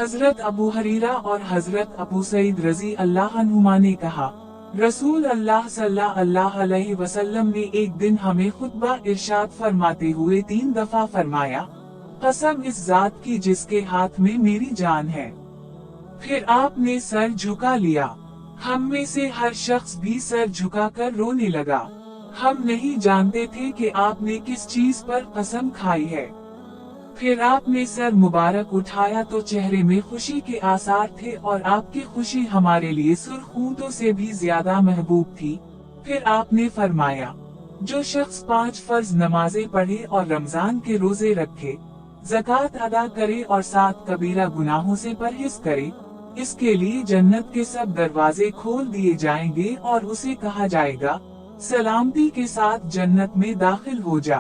हजरत अबू हरीरा और हजरत अबू सईद रजी अल्लाह अन्हुमा ने कहा, रसूल अल्लाह सल्लल्लाहु अलैहि वसल्लम ने एक दिन हमें खुतबा इरशाद फरमाते हुए 3 दफा फरमाया, कसम इस जात की जिसके हाथ में मेरी जान है। फिर आपने सर झुका लिया। हम में से हर शख्स भी सर झुकाकर रोने लगा। हम नहीं जानते थे कि आपने किस चीज पर कसम खाई है। फिर आपने सर मुबारक उठाया तो चेहरे में खुशी के आसार थे और आपकी खुशी हमारे लिए सुर्ख ऊंटों से भी ज्यादा महबूब थी। फिर आपने फरमाया, जो शख्स 5 फर्ज नमाजें पढ़े और रमजान के रोजे रखे, ज़कात अदा करे और 7 कबीरा गुनाहों से परहेज करे, इसके लिए जन्नत के सब दरवाजे खोल दिए जाएंगे और उसे कहा जाएगा, सलामती के साथ जन्नत में दाखिल हो जा।